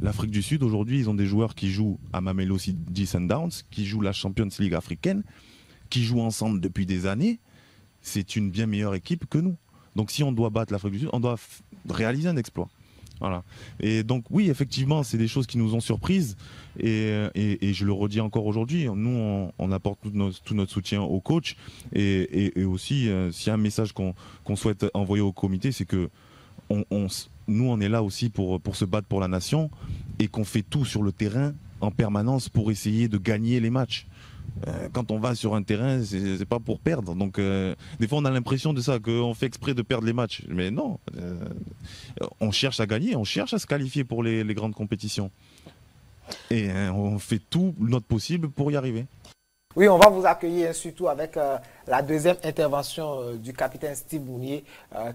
L'Afrique du Sud, aujourd'hui, ils ont des joueurs qui jouent à Mamelodi Sundowns, qui jouent la Champions League africaine, qui jouent ensemble depuis des années. C'est une bien meilleure équipe que nous. Donc si on doit battre l'Afrique du Sud, on doit réaliser un exploit. Voilà. Et donc oui, effectivement, c'est des choses qui nous ont surprises. Et je le redis encore aujourd'hui, nous, on apporte tout notre soutien au coach. Et aussi, s'il y a un message qu'on souhaite envoyer au comité, c'est que nous, on est là aussi pour se battre pour la nation et qu'on fait tout sur le terrain en permanence pour essayer de gagner les matchs. Quand on va sur un terrain, c'est pas pour perdre. Donc, des fois, on a l'impression de ça, qu'on fait exprès de perdre les matchs. Mais non, on cherche à gagner, on cherche à se qualifier pour les grandes compétitions. Et on fait tout notre possible pour y arriver. Oui, on va vous accueillir surtout avec la deuxième intervention du capitaine Steve Mounier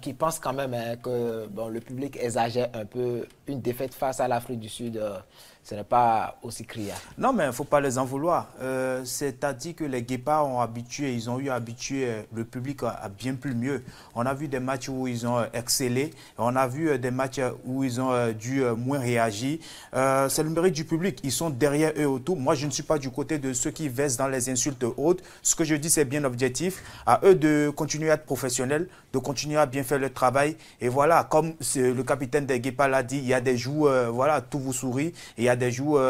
qui pense quand même que bon, le public exagère un peu. Une défaite face à l'Afrique du Sud, ce n'est pas aussi criard. Non, mais il ne faut pas les en vouloir. C'est-à-dire que les Guépards ils ont eu habitué le public à bien plus mieux. On a vu des matchs où ils ont excellé. On a vu des matchs où ils ont dû moins réagir. C'est le mérite du public. Ils sont derrière eux autour. Moi, je ne suis pas du côté de ceux qui versent dans les insultes hautes. Ce que je dis, c'est bien objectif. À eux de continuer à être professionnels, de continuer à bien faire leur travail. Et voilà, comme le capitaine des Guépards l'a dit, il y a des jours, voilà, tout vous sourit. Et il y a des jours,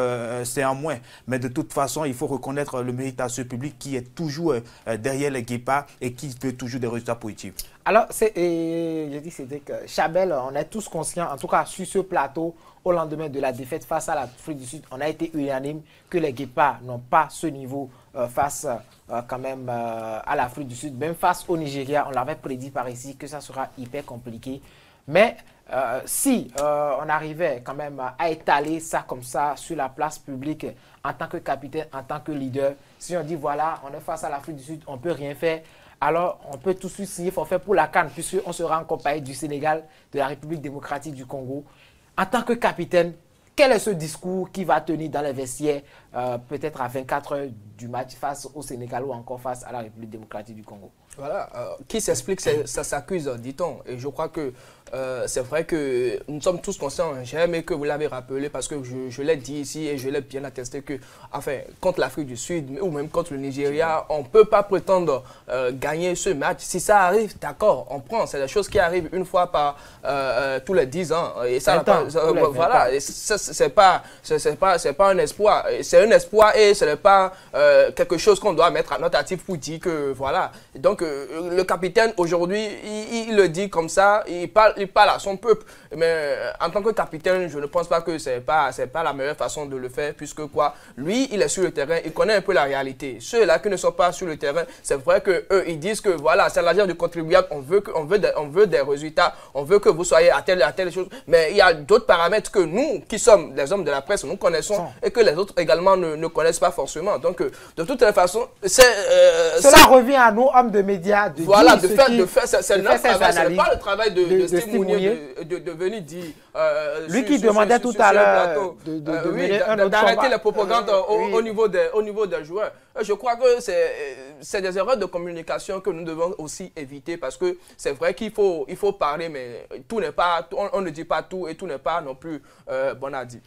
c'est en moins. Mais de toute façon, il faut reconnaître le mérite à ce public qui est toujours derrière les Guépards et qui veut toujours des résultats positifs. Alors, je dis Cédric, Chabel, on est tous conscients, en tout cas sur ce plateau, au lendemain de la défaite face à l'Afrique du Sud, on a été unanime que les Guépards n'ont pas ce niveau face quand même à l'Afrique du Sud. Même face au Nigeria, on l'avait prédit par ici que ça sera hyper compliqué. Mais si on arrivait quand même à étaler ça comme ça sur la place publique en tant que capitaine, en tant que leader, si on dit voilà, on est face à l'Afrique du Sud, on ne peut rien faire, alors on peut tout de suite signer forfait pour la CAN puisqu'on sera en compagnie du Sénégal, de la République démocratique du Congo. En tant que capitaine, quel est ce discours qui va tenir dans les vestiaires peut-être à 24 heures du match face au Sénégal ou encore face à la République démocratique du Congo? Voilà, qui s'explique, ça s'accuse, dit-on. Et je crois que c'est vrai que nous sommes tous conscients. J'ai aimé que vous l'avez rappelé parce que je l'ai dit ici et je l'ai bien attesté que, enfin, contre l'Afrique du Sud ou même contre le Nigeria, on ne peut pas prétendre gagner ce match. Si ça arrive, d'accord, on prend. C'est des choses qui arrivent une fois par tous les 10 ans. Et ça, voilà, c'est pas un espoir. C'est un espoir et ce n'est pas quelque chose qu'on doit mettre à notre actif pour dire que, voilà. Donc, le capitaine, aujourd'hui, il le dit comme ça, il parle à son peuple. Mais en tant que capitaine, je ne pense pas que c'est pas la meilleure façon de le faire, puisque quoi, lui, il est sur le terrain, il connaît un peu la réalité. Ceux-là qui ne sont pas sur le terrain, c'est vrai qu'eux, ils disent que voilà, c'est l'argent du contribuable, on veut des résultats, on veut que vous soyez à telle chose. Mais il y a d'autres paramètres que nous, qui sommes les hommes de la presse, nous connaissons et que les autres également ne connaissent pas forcément. Donc, de toute façon, cela revient à nous, hommes de médias, de voilà, dire c'est notre travail, ce n'est pas le travail de Steve Mounier de venir dire... lui qui demandait tout à l'heure d'arrêter les propagandes au niveau des joueurs. Je crois que c'est des erreurs de communication que nous devons aussi éviter parce que c'est vrai qu'il faut parler, mais tout n'est pas, on ne dit pas tout et tout n'est pas non plus bon à dire.